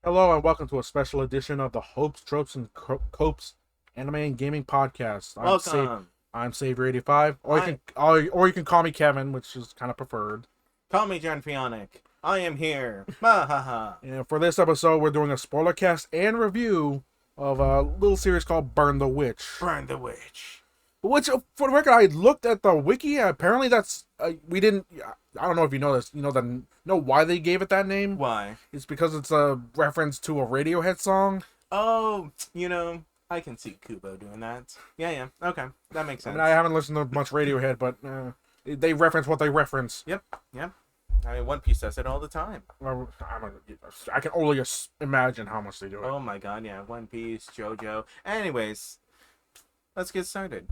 Hello and welcome to a special edition of the Hopes, Tropes, and Copes Anime and Gaming Podcast. Welcome. I'm Savior85, I or you can call me Kevin, which is kind of preferred. Call me John Fionic. I am here. Ha ha ha. And for this episode, we're doing a spoiler cast and review of a little series called Burn the Witch. Burn the witch. Which, for the record, I looked at the wiki. Apparently, that's we didn't. I don't know if you know this. Know why they gave it that name? Why? It's because it's a reference to a Radiohead song. Oh, I can see Kubo doing that. Yeah. Okay, that makes sense. I haven't listened to much Radiohead, but they reference what they reference. Yep. I mean, One Piece does it all the time. I can only imagine how much they do it. Oh my god, yeah. One Piece, JoJo. Anyways, let's get started.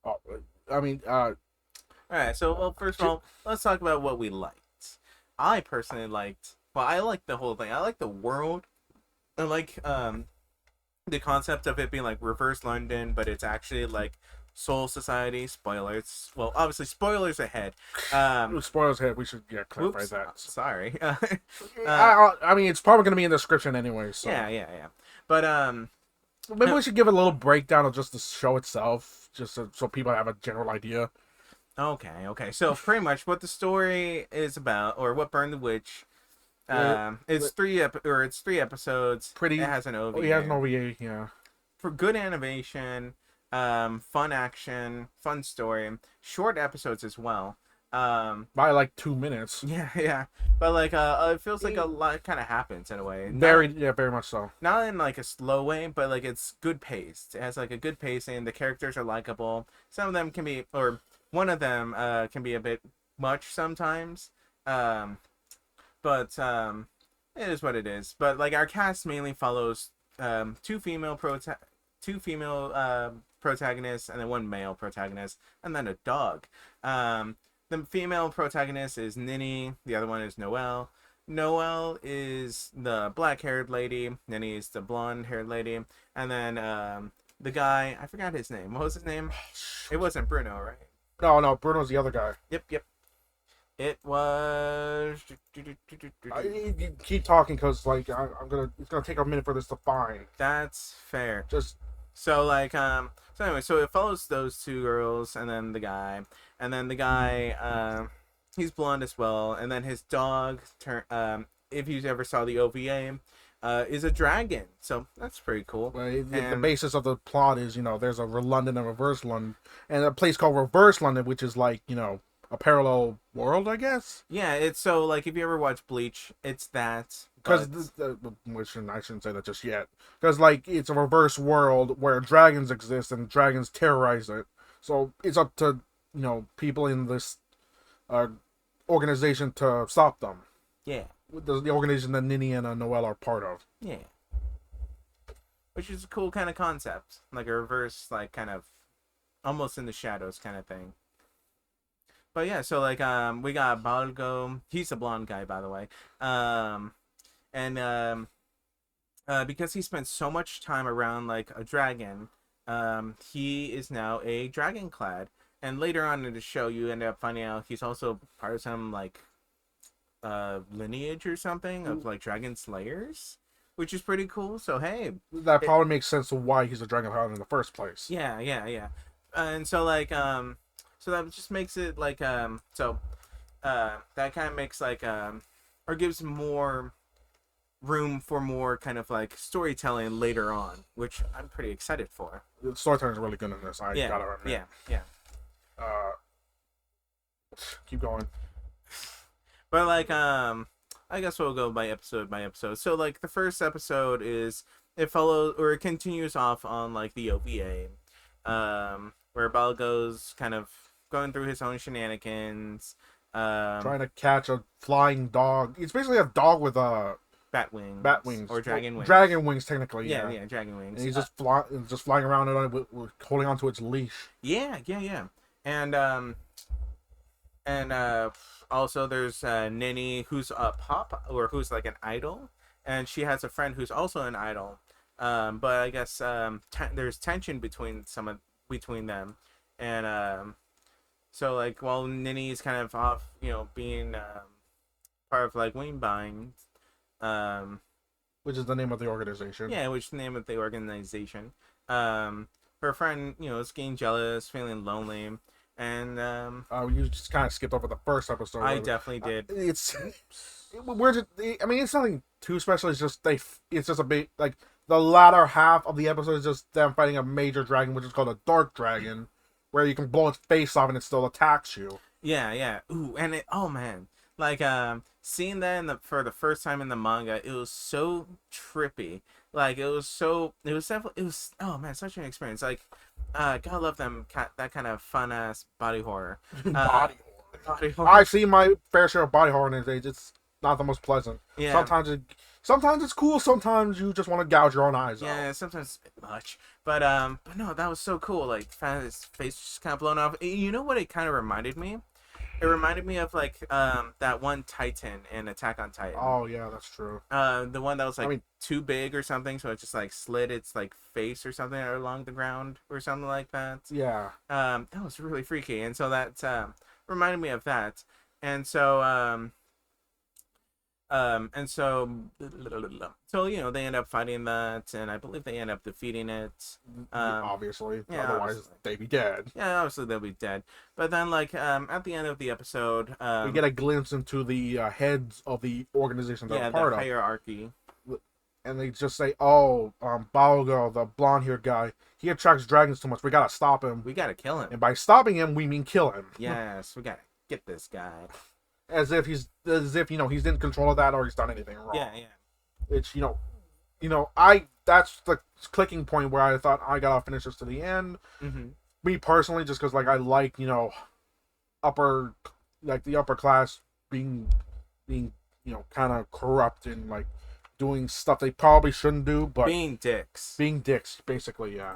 Oh, Alright, so, well, first of all, let's talk about what we liked. I personally liked, I liked the whole thing. I like the world. I like, the concept of it being, like, reverse London, but it's actually, like, Soul Society. Spoilers. Well, obviously, spoilers ahead. Spoilers ahead. We should clarify Oops, that. sorry. It's probably going to be in the description anyway. So. Yeah. But, maybe we should give a little breakdown of just the show itself, just so people have a general idea. Okay. So pretty much what the story is about, or what Burn the Witch, it's three episodes. It has an OVA. Oh, yeah, an OVA. Yeah. For good animation, fun action, fun story, short episodes as well. By like 2 minutes. Yeah. But like, it feels like a lot kind of happens in a way. Very much so. Not in like a slow way, but like it's good paced. It has like a good pacing. The characters are likable. Some of them can be, or one of them can be a bit much sometimes, but it is what it is. But like our cast mainly follows two female protagonists and then one male protagonist and then a dog. The female protagonist is Ninny. The other one is Noelle. Noelle is the black-haired lady. Ninny is the blonde-haired lady. And then the guy, I forgot his name. What was his name? It wasn't Bruno, right? No, Bruno's the other guy. Yep. It was. You keep talking because like it's gonna take a minute for this to find. That's fair. Just so like so anyway, so it follows those two girls and then the guy, he's blonde as well, and then his dog if you ever saw the OVA, is a dragon, so that's pretty cool. The basis of the plot is, there's a London and Reverse London, and a place called Reverse London, which is like, a parallel world, I guess. Yeah, it's so like if you ever watch Bleach, it's that. Because I shouldn't say that just yet. Because like it's a reverse world where dragons exist and dragons terrorize it. So it's up to people in this organization to stop them. Yeah. The organization that Ninny and Noelle are part of. Yeah. Which is a cool kind of concept. Like a reverse, like, kind of almost in the shadows kind of thing. But yeah, so like, we got Balgo. He's a blonde guy, by the way. Because he spent so much time around, like, a dragon, he is now a dragon-clad. And later on in the show, you end up finding out he's also part of some, like, lineage or something of like dragon slayers, which is pretty cool. So hey, that probably makes sense of why he's a dragon hunter in the first place. Yeah. And so like so that just makes it like that kind of makes like or gives more room for more kind of like storytelling later on, which I'm pretty excited for. The storytelling is really good in this. I gotta admit. Yeah. Keep going. But like, I guess we'll go by episode. So like, the first episode it continues off on like the OVA, where Balgo's kind of going through his own shenanigans, trying to catch a flying dog. It's basically a dog with bat wings or dragon wings. Dragon wings, technically. Yeah, dragon wings. And he's just flying around it holding onto its leash. Yeah. And also there's Ninny, who's a pop, or who's like an idol, and she has a friend who's also an idol. But I guess there's tension between them, and so like while Ninny's kind of off, being part of like Wingbind, which is the name of the organization. Yeah, which is the name of the organization. Her friend, is getting jealous, feeling lonely, and You just kind of skipped over the first episode. I definitely did. It's we're just, I mean, it's nothing too special. It's just it's just a bit like the latter half of the episode is just them fighting a major dragon, which is called a dark dragon, where you can blow its face off and it still attacks you. Yeah, yeah. Ooh, and oh man, like seeing that for the first time in the manga, it was so trippy. Like it was definitely, it was, oh man, such an experience. Like gotta love that kind of fun ass body horror. Body horror. Body horror. I've seen my fair share of body horror in its age. It's not the most pleasant. Yeah. Sometimes it's cool. Sometimes you just want to gouge your own eyes out. Yeah, sometimes it's a bit much, but no, that was so cool. Like, his face just kind of blown off. You know what it kind of reminded me? It reminded me of like that one Titan in Attack on Titan. Oh yeah, that's true. The one that was like too big or something, so it just like slid its like face or something along the ground or something like that. Yeah. That was really freaky, and so that reminded me of that, and so so they end up fighting that, and I believe they end up defeating it. Obviously, yeah, otherwise obviously. they'd be dead. Yeah, obviously they'll be dead. But then, like, at the end of the episode, We get a glimpse into the heads of the organization they're part the of, hierarchy. and they just say, "Oh, Baogo, the blonde-haired guy, he attracts dragons too much. We gotta stop him. We gotta kill him. And by stopping him, we mean kill him." Yes, we gotta get this guy. As if he's in control of that or he's done anything wrong. Yeah, yeah. It's that's the clicking point where I thought I gotta finish this to the end. Mm-hmm. Me personally, just because like I like the upper class being kind of corrupt and like doing stuff they probably shouldn't do, but Being dicks, basically, yeah.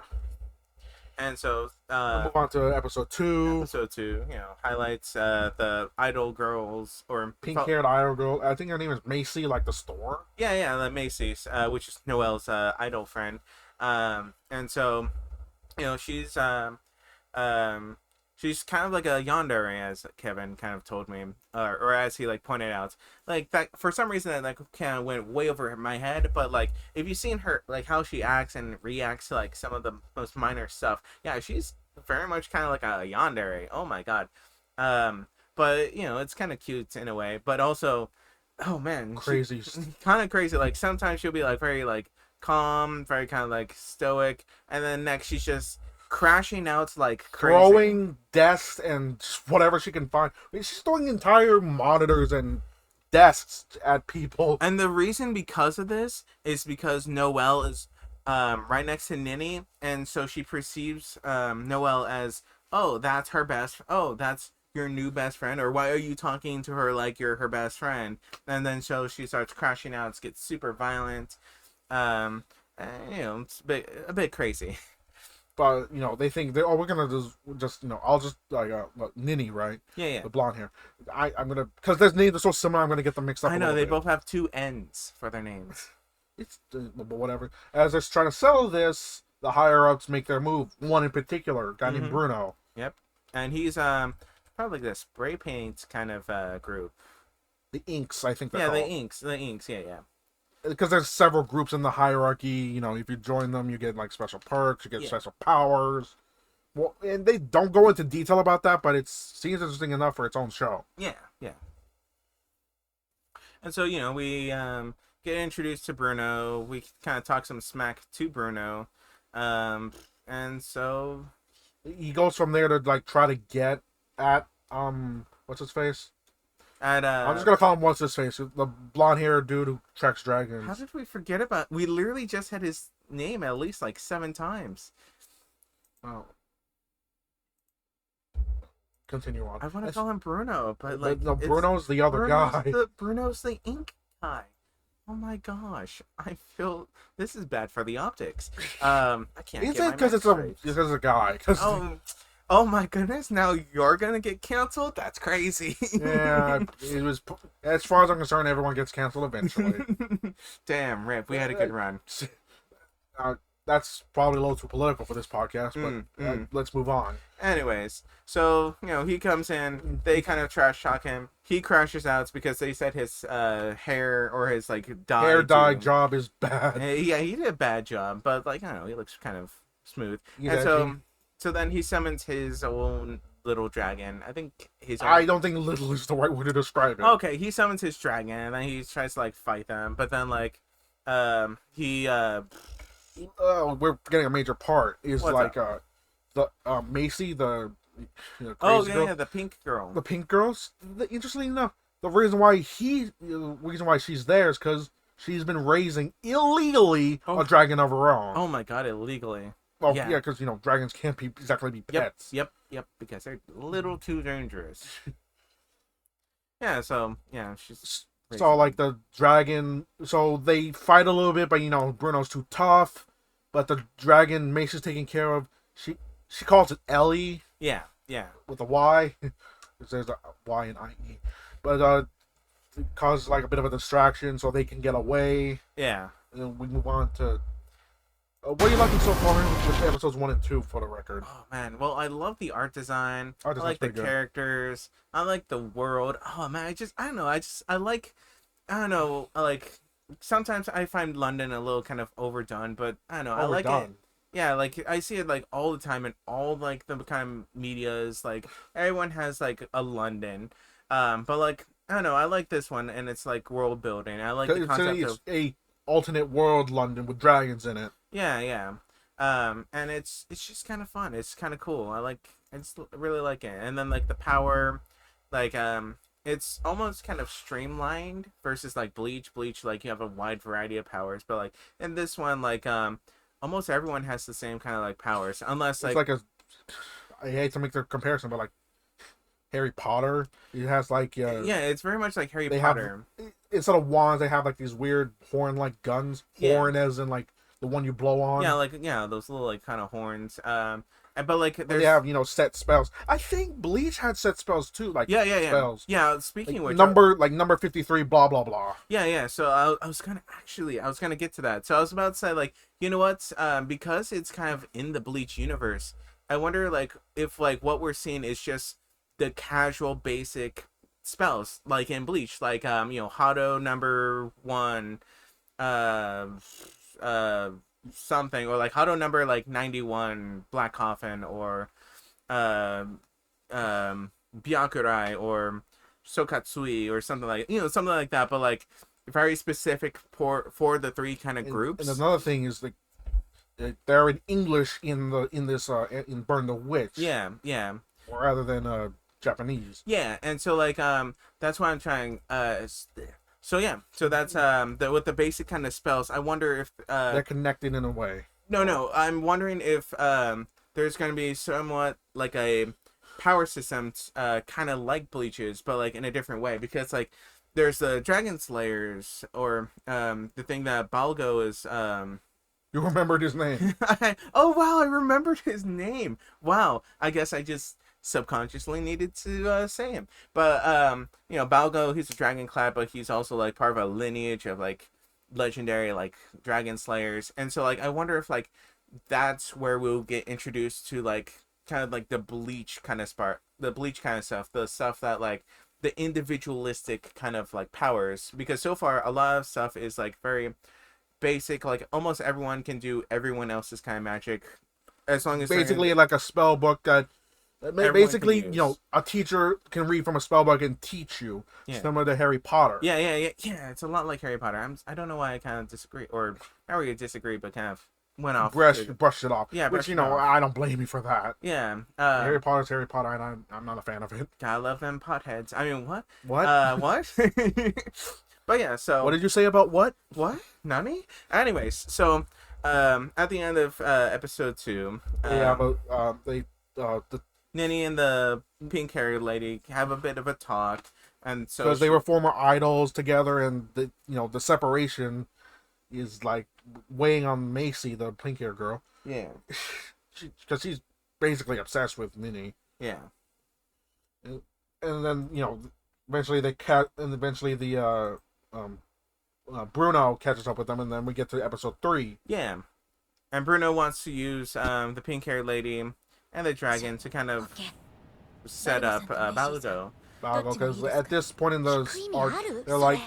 And so We'll move on to episode 2. Episode 2, highlights the idol girls or Pink-haired idol girl. I think her name is Macy, like the store. Yeah, the Macy's, which is Noelle's idol friend. And so, she's kind of like a yandere, as Kevin kind of told me, or as he like pointed out. Like that, for some reason, that like kind of went way over my head. But like, if you've seen her, like how she acts and reacts to like some of the most minor stuff, yeah, she's very much kind of like a yandere. Oh my god. But it's kind of cute in a way, but also, oh man, Crazy. Kind of crazy. Like sometimes she'll be like very like calm, very kind of like stoic, and then next she's just crashing out like crazy. Throwing desks and whatever she can find. I mean, she's throwing entire monitors and desks at people. And the reason because of this is because Noelle is right next to Nini, and so she perceives Noelle as, oh, that's your new best friend, or why are you talking to her like you're her best friend? And then so she starts crashing out, gets super violent. It's a bit crazy. But they think we're gonna just I'll just like Nini, right? Yeah. The blonde hair. I'm gonna, because their names are so similar. I'm gonna get them mixed up. I know they both have 2 N's for their names. It's but whatever. As they're trying to settle this, the higher ups make their move. One in particular, a guy named Bruno. Yep, and he's probably the spray paint kind of group. The Inks, I think. Yeah, the Inks. Yeah. Because there's several groups in the hierarchy. If you join them, you get like special perks, you get special powers. Well, and they don't go into detail about that, but it seems interesting enough for its own show. Yeah. And so we get introduced to Bruno. We kind of talk some smack to Bruno, and so he goes from there to like try to get at what's his face? I'm just gonna call him what's his face, the blonde-haired dude who tracks dragons. How did we forget about? We literally just had his name at least like 7 times. Oh. Continue on. I want to call him Bruno, but like no, Bruno's the other guy. Bruno's the ink guy. Oh my gosh, I feel this is bad for the optics. I can't. Is it because it's a guy? Oh my goodness! Now you're gonna get canceled. That's crazy. Yeah, it was. As far as I'm concerned, everyone gets canceled eventually. Damn, Rip. We had a good run. that's probably a little too political for this podcast, but let's move on. Anyways, so he comes in, they kind of trash talk him. He crashes out because they said his hair or his like dye Hair dye job is bad. Yeah, he did a bad job, but like I don't know, he looks kind of smooth. He's And edgy. so then he summons his own little dragon. I think his own... I don't think little is the right way to describe it. Okay, he summons his dragon and then he tries to like fight them, but then like he we're getting a major part is What's like the Macy, the oh crazy yeah, girl, yeah, the pink girl. the pink girls. Interestingly enough, the reason why she's there is because she's been raising illegally a dragon of her own. Oh my god, illegally. Well, yeah, because dragons can't exactly be pets. Yep, because they're a little too dangerous. Yeah, so yeah, she's So like the dragon, so they fight a little bit, but Bruno's too tough. But the dragon Mace's taken care of. She calls it Ellie. Yeah. With a Y. There's a Y and IE. But it causes like a bit of a distraction, so they can get away. Yeah. And then we move on to. What are you liking so far with episodes 1 and 2, for the record? Oh man, well I love the art design. I like the pretty good. characters. I like the world. Oh man, I don't know. I like sometimes I find London a little kind of overdone, but I don't know. I like it. Yeah, like I see it like all the time in all like the kind of medias. Like everyone has like a London, but like I don't know. I like this one, and it's like world building. I like the concept of a alternate world London with dragons in it. Yeah. And it's just kind of fun. It's kind of cool. I just really like it. And then like the power, like it's almost kind of streamlined versus like Bleach. Bleach, like you have a wide variety of powers, but like in this one, like almost everyone has the same kind of like powers, unless it's like I hate to make the comparison, but like Harry Potter, it has like yeah, it's very much like Harry they Potter. Instead of wands, they have like these weird horn-like guns. Horn as in like the one you blow on. Yeah, those little like kind of horns. But like they have set spells. I think Bleach had set spells too, like spells. Yeah, speaking like of which, number 53, blah blah blah. Yeah. So I was gonna get to that. So I was about to say like, you know what? Because it's kind of in the Bleach universe, I wonder like if like what we're seeing is just the casual basic spells like in Bleach, like Hado number 1, something, or like Hado number like 91 Black Coffin, or Byakurai or Sokatsui or something like something like that, but like very specific for the 3 kind of groups. And another thing is like they're in English in this in Burn the Witch. Yeah. Rather than Japanese. Yeah, and so like that's why I'm trying so that's with the basic kind of spells. I wonder if they're connected in a way. No, I'm wondering if there's going to be somewhat like a power system kind of like Bleach's, but like in a different way, because like there's the Dragon Slayers, or the thing that Balgo is You remembered his name. Oh wow, I remembered his name. Wow, I guess I just subconsciously needed to say him. But Balgo, he's a dragon clad, but he's also like part of a lineage of like legendary like dragon slayers. And so like I wonder if like that's where we'll get introduced to like kind of like the Bleach kind of stuff, the stuff that like the individualistic kind of like powers, because so far a lot of stuff is like very basic, like almost everyone can do everyone else's kind of magic, as long as basically like a spell book that basically a teacher can read from a spell book and teach you, similar to Harry Potter. Yeah, it's a lot like Harry Potter. I don't know why I kind of disagree, or not really disagree, but kind of went off, brushed it off. Yeah, which I don't blame you for that. Yeah, Harry Potter's Harry Potter, and I'm not a fan of it. I love them potheads. I mean, what? What? But yeah, so what did you say about what? Nani? Anyways, so at the end of episode 2, the Nini and the pink-haired lady have a bit of a talk, and so because they were former idols together, and the separation is like weighing on Macy, the pink-haired girl. Yeah, because she's basically obsessed with Nini. Yeah, and then eventually Bruno catches up with them, and then we get to episode 3. Yeah. and Bruno wants to use the pink-haired lady and the dragon to kind of set up Balugo. Because at this point in the arc, they're like,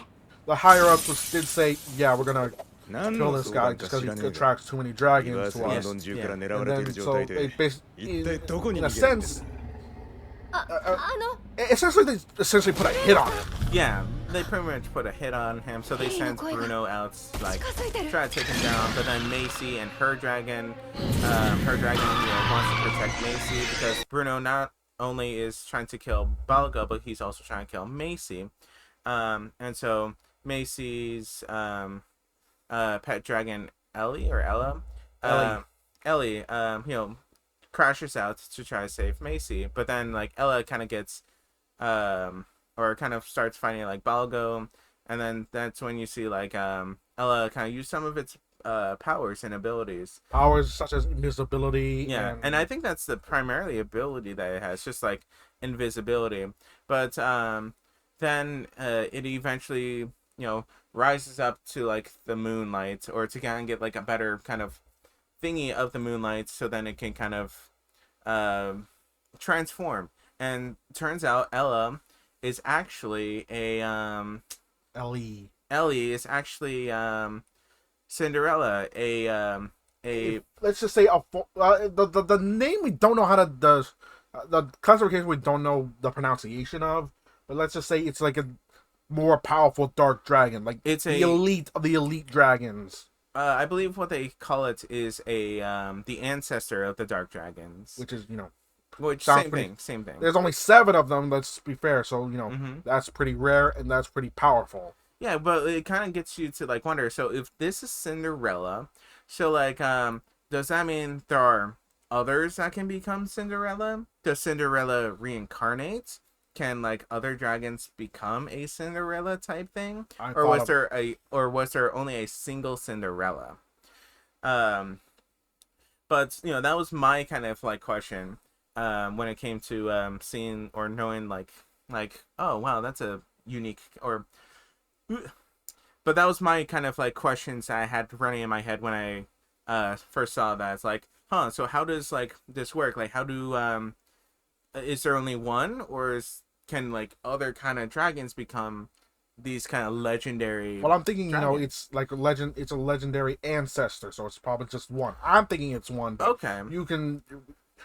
the higher ups did say, yeah, we're gonna 何 kill の this 相 guy 談か just because 知ら he ねえが attracts too many リ dragons バース to ロン us. ドン中から Yeah. 狙わ And れてい then る状 so 態 they で basically, 一体どこに in a 逃げられてる sense, あ、essentially they essentially put a hit on him. Yeah, they pretty much put a hit on him, so they sent Bruno out to, like, try to take him down. But then Macy and her dragon, wants to protect Macy because Bruno not only is trying to kill Balga, but he's also trying to kill Macy. And so Macy's pet dragon Ellie or Ella, Ellie, crashes out to try to save Macy, but then like Ella kind of gets or kind of starts fighting like Balgo, and then that's when you see like Ella kind of use some of its powers and abilities. Powers such as invisibility. Yeah, and I think that's the primarily ability that it has, just like invisibility. But then it eventually rises up to like the moonlight, or to kind of get like a better kind of thingy of the moonlight, so then it can kind of transform. And turns out Ella is actually Ellie. Ellie is actually Cinderella, Let's just say the name we don't know how to the classification we don't know the pronunciation of, but let's just say it's like a more powerful dark dragon, like It's the elite of the elite dragons, I believe what they call it is the ancestor of the dark dragons. which is Which sounds same pretty- thing, same thing. there's only 7 of them. Let's be fair, so Mhm. that's pretty rare and that's pretty powerful. Yeah, but it kind of gets you to like wonder. So if this is Cinderella, so like does that mean there are others that can become Cinderella? Does Cinderella reincarnate? Can like other dragons become a Cinderella type thing? Or was there only a single Cinderella? Um but that was my kind of like question when it came to seeing or knowing like oh wow, that's a unique or but that was my kind of like questions I had running in my head when I first saw that. It's like, so how does like this work? Like, how do is there only one, or can like other kind of dragons become these kind of legendary? Well, I'm thinking, dragons? it's like a legend. It's a legendary ancestor, so it's probably just one. I'm thinking it's one. But Okay, you can,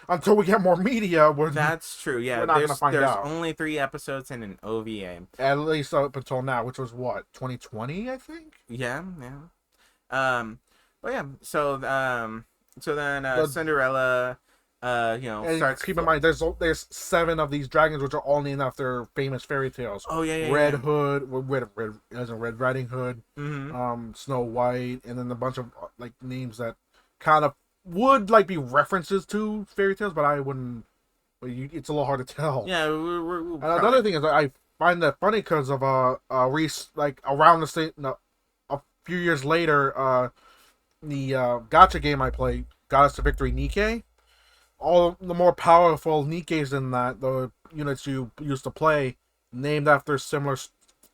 until we get more media, that's true. Yeah, we're not gonna find there's out. only 3 episodes in an OVA. At least up until now, which was what, 2020, I think. Yeah, yeah. But yeah, so then Cinderella, And starts. keep in mind, there's 7 of these dragons, which are all named after famous fairy tales. Oh yeah, yeah. Red yeah. Hood, Red Riding Hood, Mm-hmm. Snow White, and then a bunch of like names that kind of would like be references to fairy tales, but I wouldn't. But it's a little hard to tell. Yeah, And another thing is, I find that funny because of like around the state, no, a few years later, the gacha game I played, Goddess to Victory Nikkei. All the more powerful Nikkeis than that, the units you used to play, named after similar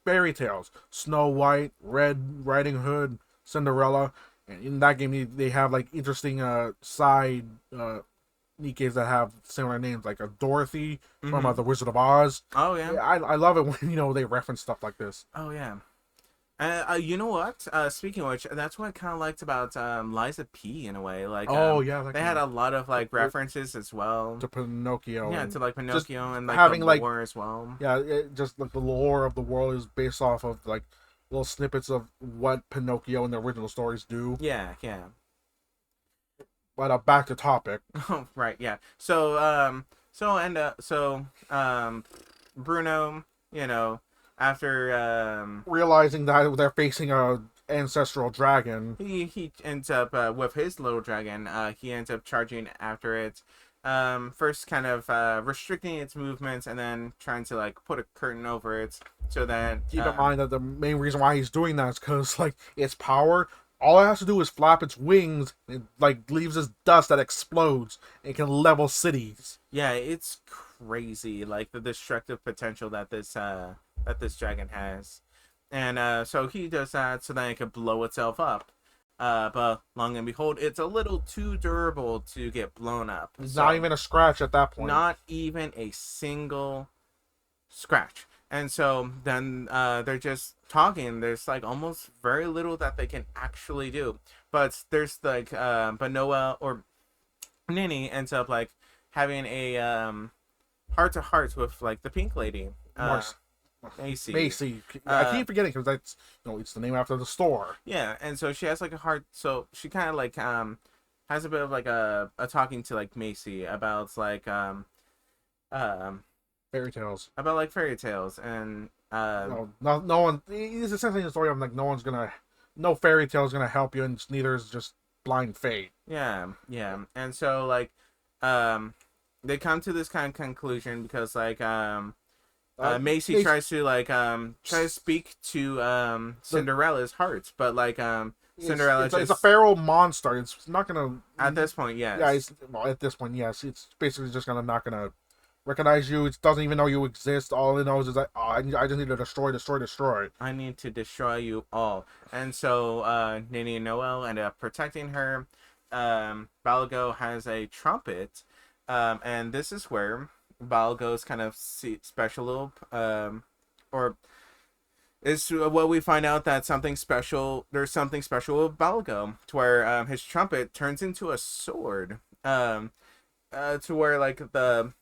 fairy tales: Snow White, Red Riding Hood, Cinderella. And in that game, they have like interesting side Nikkeis that have similar names, like a Dorothy from Mhm. The Wizard of Oz. Oh yeah. I love it when they reference stuff like this. Oh yeah. You know what? Speaking of which, that's what I kind of liked about Liza P in a way. Like, Yeah, they had a lot of like references as well. to Pinocchio. Yeah, and to like Pinocchio and like having, the like- lore as well. just like the lore of the world is based off of like little snippets of what Pinocchio and the original stories do. Yeah, yeah. But back to topic. Oh, right, yeah. So, Bruno, after Realizing that they're facing a ancestral dragon. he ends up with his little dragon. He ends up charging after it. First, kind of restricting its movements, and then trying to like put a curtain over it so that Keep in mind that the main reason why he's doing that is because like its power, all it has to do is flap its wings. It like leaves this dust that explodes and can level cities. yeah, it's crazy, like the destructive potential that this dragon has. And so he does that so that it can blow itself up. But long and behold, it's a little too durable to get blown up. Not So even a scratch at that point. not even a single scratch. And so then they're just talking. There's like almost very little that they can actually do. But there's like, but Noah or Nini ends up like having a heart to heart with like the pink lady, More Macy. Macy. I Uh, keep forgetting because that's it's the name after the store. yeah, and so she has like a heart. So she kind of like has a bit of like a talking to like Macy um Fairy tales. about like fairy tales and No one. It's essentially the story of like no fairy tale is gonna help you, and neither is just blind fate. yeah, and so like um they come to this kind of conclusion because like Macy They, tries to like try to speak to the, Cinderella's heart, but like Cinderella it's a just feral monster. It's not gonna. at this point, yes. Well, at this point, yes. It's basically just not gonna recognize you. It doesn't even know you exist. All it knows is that I just need to destroy. I need to destroy you all. And so Nini and Noel end up protecting her. Balgo has a trumpet. And this is where Balgo's kind of special or is what we find out that there's something special with Balgo to where his trumpet turns into a sword. To where like the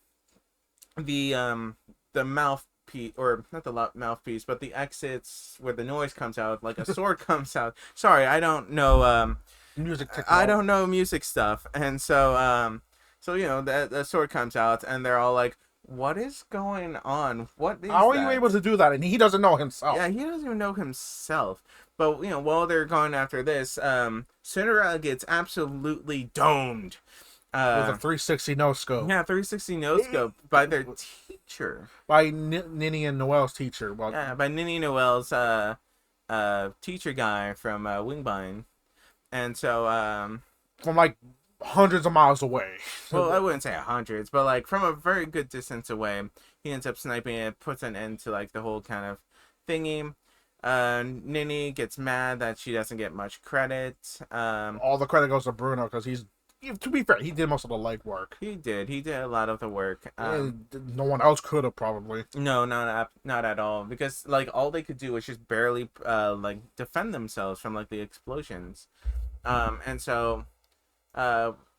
mouthpiece, or not the mouthpiece, but the exits where the noise comes out, like a sword comes out. Sorry, I don't know Music I technology. don't know music stuff. And so the sword comes out and they're all like, what is going on? What is How are you that? able to do that? And he doesn't know himself. Yeah, he doesn't even know himself. But while they're going after this, Cinderella gets absolutely domed. With a 360 no scope. Yeah, 360 no scope by their teacher. By Nini and Noel's teacher. Well, Yeah, by Nini Noel's teacher guy from Wingbind. And so from like hundreds of miles away. well, I wouldn't say hundreds, but like from a very good distance away, he ends up sniping it, puts an end to like the whole kind of thingy. Nini gets mad that she doesn't get much credit. All the credit goes to Bruno because to be fair, he did most of the legwork. He did a lot of the work. No one else could have probably. No, not at all, because like all they could do was just barely like defend themselves from like the explosions. And so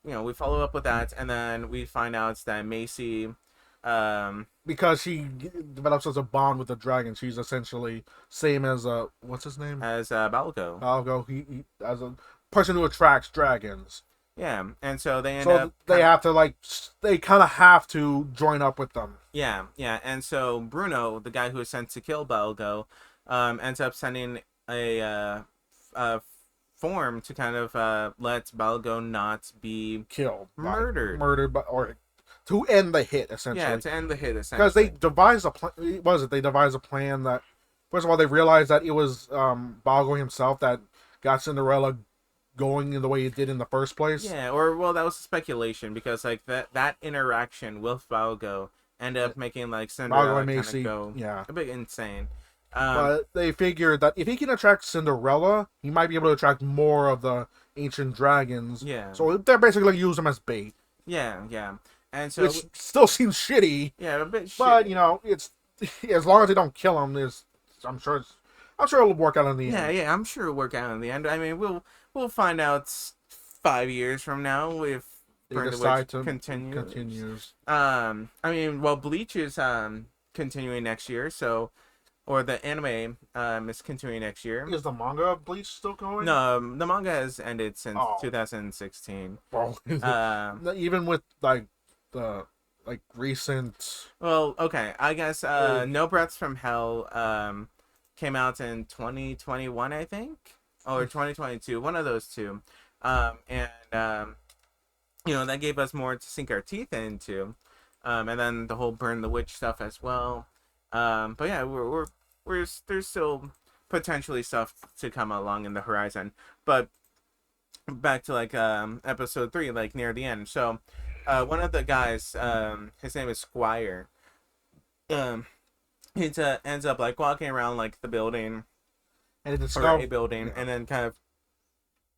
we follow up with that, and then we find out that Macy Because she develops as a bond with the dragon, she's essentially same as what's his name? as Balgo. Balgo. He as a person who attracts dragons. Yeah, and so they end So up they have to they kind of have to join up with them. yeah, and so Bruno, the guy who was sent to kill Balgo, ends up sending a form to kind of let Balgo not be Killed, murdered. or to end the hit essentially. Yeah, to end the hit essentially. Because they devised a plan. Was it? They devised a plan that, first of all, they realized that it was Balgo himself that got Cinderella going in the way it did in the first place. Yeah, or well, that was speculation because like that interaction with Balgo ended up making like Cinderella kind of go a bit insane. But they figured that if he can attract Cinderella, he might be able to attract more of the ancient dragons. Yeah. So they're basically going to use him as bait. Yeah. And so which still seems shitty. Yeah, a bit shitty. But it's as long as they don't kill him, I'm sure it'll work out in the end. Yeah, I'm sure it'll work out in the end. I mean, we'll find out 5 years from now if they decide to continues. I mean, well, Bleach is continuing next year, so or the anime is continuing next year. Is the manga of Bleach still going? No, the manga has ended since 2016. Well, even with the recent. Well, okay, I guess No Breaths from Hell came out in 2021, I think, or 2022, one of those two, and that gave us more to sink our teeth into, and then the whole Burn the Witch stuff as well. But yeah, we're there's still potentially stuff to come along in the horizon. But back to episode 3, like near the end. So one of the guys, his name is Squire. He ends up walking around the building, and or a building, and then kind of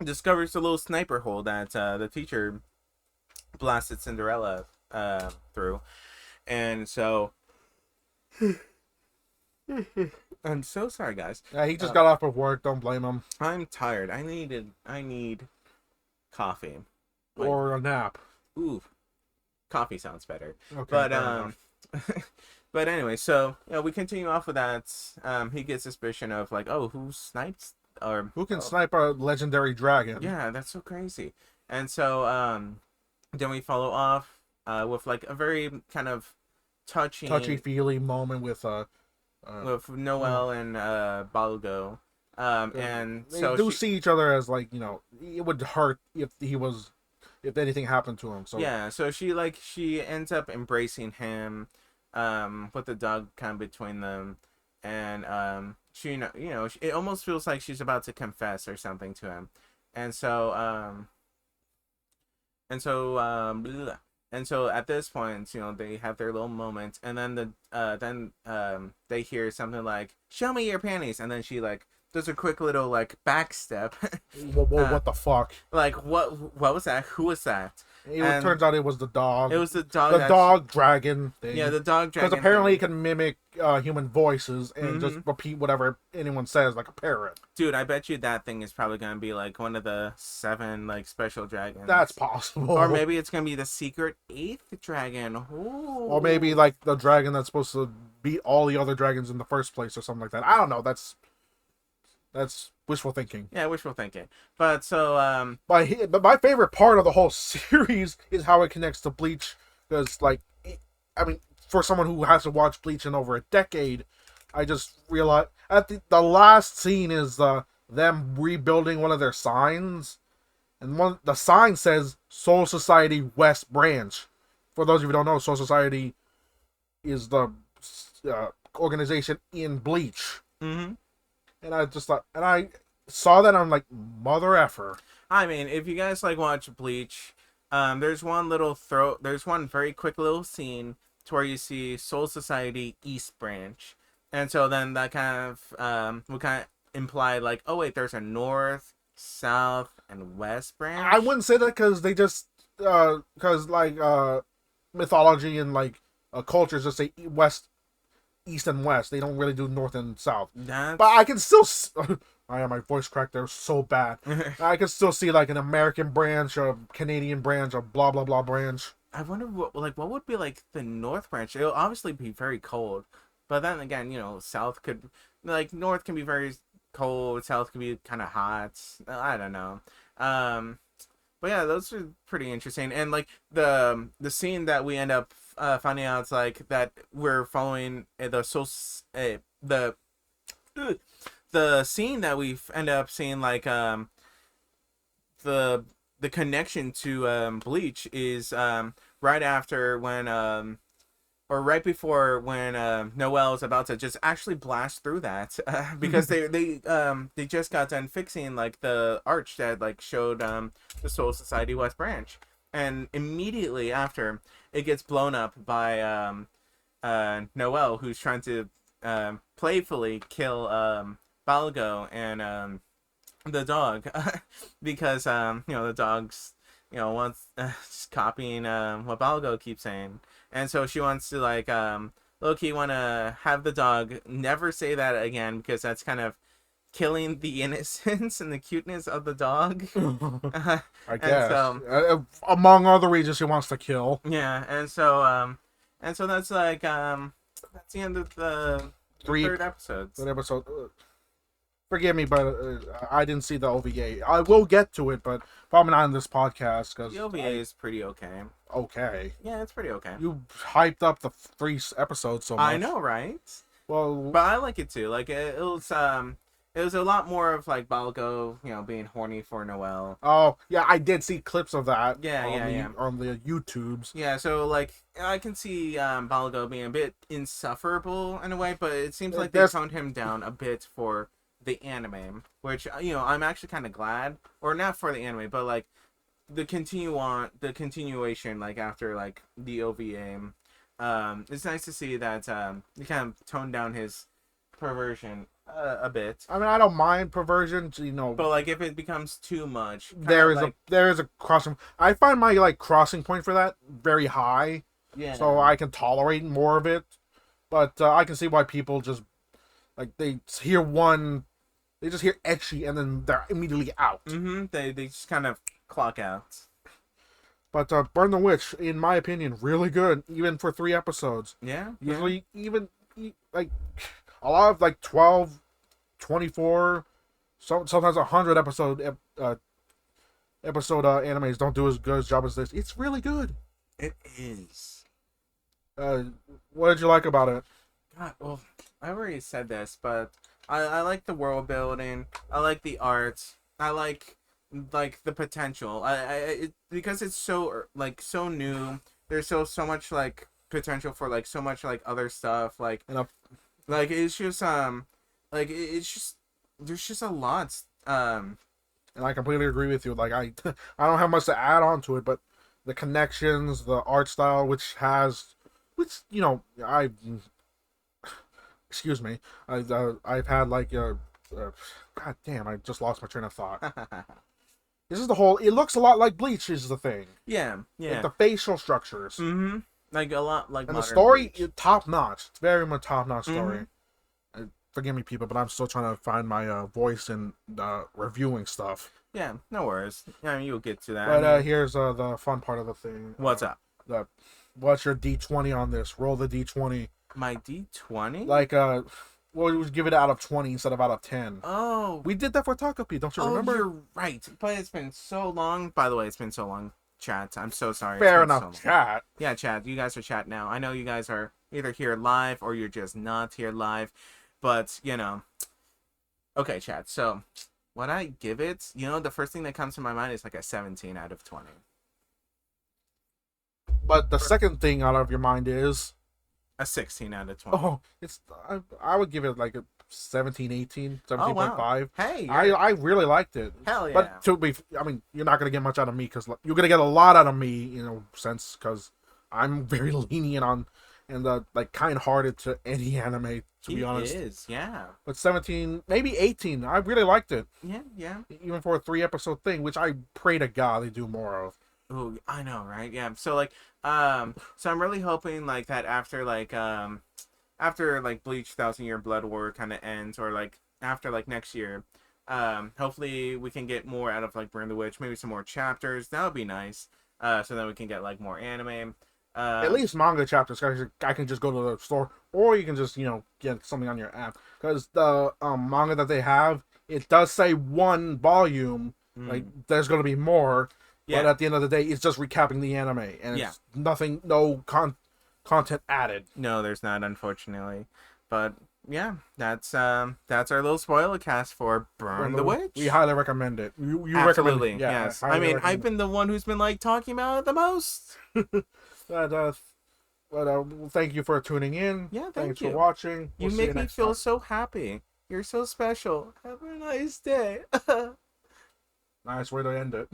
discovers the little sniper hole that the teacher blasted Cinderella through, and so I'm so sorry, guys. Yeah, he just got off of work. Don't blame him. I'm tired. I need coffee. Like, Or a nap. ooh, coffee sounds better. Okay, But fair enough. but anyway, so we continue off with that. He gets suspicion of like, oh, who sniped or Who can snipe a legendary dragon? yeah, that's so crazy. And so then we follow off with like a very kind of Touchy feely moment with with Noel and Balgo. And they so do she, see each other as like, it would hurt if anything happened to him. So yeah, so she ends up embracing him, with the dog kind of between them, and she it almost feels like she's about to confess or something to him, and so bleh. And so at this point, they have their little moment, and then they hear something like "Show me your panties," and then she like does a quick little like back step. what the fuck? Like what was that? Who was that? It turns out it was the dog. It was the dog. The dog dragon thing. Yeah, the dog dragon. Because apparently thing. it can mimic human voices and just repeat whatever anyone says, like a parrot. Dude, I bet you that thing is probably gonna be like one of the 7 like special dragons. That's possible. Or maybe it's gonna be the secret 8th dragon. Ooh. Or maybe like the dragon that's supposed to beat all the other dragons in the first place or something like that. I don't know. That's wishful thinking. Yeah, wishful thinking. But so But my favorite part of the whole series is how it connects to Bleach, because I mean, for someone who hasn't watched Bleach in over a decade, I just realized at the last scene is them rebuilding one of their signs, and the sign says Soul Society West Branch. For those of you who don't know, Soul Society is the organization in Bleach. mm-hmm. And I just thought, and I saw that, and I'm like, mother effer. I mean, if you guys like watch Bleach, there's one very quick little scene to where you see Soul Society East Branch, and so then that kind of would kind of imply like, oh wait, there's a North, South, and West branch. I wouldn't say that because they just because mythology and like cultures just say west, east, and west. They don't really do north and south. That's... But I can still. My voice cracked there so bad. I can still see like an American branch, a Canadian branch, a blah blah blah branch. I wonder what would be like the North branch. It'll obviously be very cold, but then again, South could North can be very cold, South can be kind of hot. I don't know. But yeah, those are pretty interesting. And like the scene that we end up finding out, it's like that we're following the scene that we end up seeing, like the connection to Bleach is right after when or right before when Noel is about to just actually blast through that because they just got done fixing like the arch that like showed the Soul Society West Branch, and immediately after it gets blown up by Noel, who's trying to playfully kill Balgo and the dog because the dog's wants just copying what Balgo keeps saying. And so she wants to like low-key want to have the dog never say that again, because that's kind of killing the innocence and the cuteness of the dog. I guess. So, among other reasons, she wants to kill. Yeah, and so that's like that's the end of the third episode. Third episode. Forgive me, but I didn't see the OVA. I will get to it, but probably not in this podcast because the OVA is pretty okay. Okay. Yeah, it's pretty okay. You hyped up the 3 episodes so much. I know, right? Well, but I like it too. Like it was a lot more of like Balgo, being horny for Noel. Oh yeah, I did see clips of that. Yeah, on the YouTubes. Yeah, so like I can see Balgo being a bit insufferable in a way, but it seems like they toned him down a bit for the anime, which I'm actually kind of glad, or not for the anime, but like the continuation, like after like the OVA. It's nice to see that he kind of toned down his perversion a bit. I mean, I don't mind perversion. You know, But like if it becomes too much, there is like, a crossing. I find my like crossing point for that very high, yeah. so I can tolerate more of it. But I can see why people just like they just hear etchy and then they're immediately out. Mm-hmm. They just kind of clock out. But Burn the Witch, in my opinion, really good, even for 3 episodes. Yeah. Usually, like a lot of like 12, 24, sometimes 100 episode animes don't do as good a job as this. It's really good. It is. Uh, what did you like about it? God, well, I already said this, but I like the world building. I like the art. I like the potential. Because it's so like so new. There's so much like potential for like so much like other stuff. Like it's just like it's just there's just a lot. And I completely agree with you. Like I, I don't have much to add on to it, but the connections, the art style, which you know, excuse me, I've had like God damn, I just lost my train of thought. This is the whole. It looks a lot like Bleach. Is the thing. Yeah. Like the facial structures. Mm-hmm. Like a lot like and the modern story, Bleach. top notch. It's very much top notch story. Forgive me, people, but I'm still trying to find my voice in reviewing stuff. Yeah, no worries. I mean, you'll get to that. But here's the fun part of the thing. What's up? What's your D20 on this? Roll the D20. My D20? Like well, we would give it out of 20 instead of out of 10. Oh, We did that for Takapi, don't you remember? You're right. But it's been so long. By the way, it's been so long, chat. I'm so sorry. Fair It's been enough, so long. chat. Yeah, chat. You guys are chat now. I know you guys are either here live or you're just not here live. But, you know. Okay, chat. So, what I give it, you know, the first thing that comes to my mind is like a 17 out of 20. But the second thing out of your mind is... A 16 out of 20. Oh, I would give it like a 17, 18, 17.5. Oh, wow. Hey, I really liked it. hell yeah. But I mean, you're not going to get much out of me because you're going to get a lot out of me, you know, sense because I'm very lenient on and like kind-hearted to any anime, to be honest. He is, yeah. But 17, maybe 18, I really liked it. Yeah. Even for a 3-episode thing, which I pray to God they do more of. Oh, I know, right? Yeah. So like, so I'm really hoping like that after like Bleach Thousand Year Blood War kind of ends, or like after like next year, hopefully we can get more out of like Burn the Witch, maybe some more chapters. That would be nice. So then we can get like more anime. At least manga chapters. I can just go to the store, or you can just get something on your app. Because the manga that they have, it does say 1 volume. Like there's going to be more. Yeah. But at the end of the day, it's just recapping the anime, and it's nothing, no content added. No, there's not, unfortunately. But yeah, that's our little spoiler cast for Burn the Witch. We highly recommend it. You Absolutely, recommend it. Yeah, yes. I mean, I've been the one who's been like talking about it the most. But thank you for tuning in. Yeah, thanks for watching. You make me feel so happy. You're so special. Have a nice day. Nice way to end it.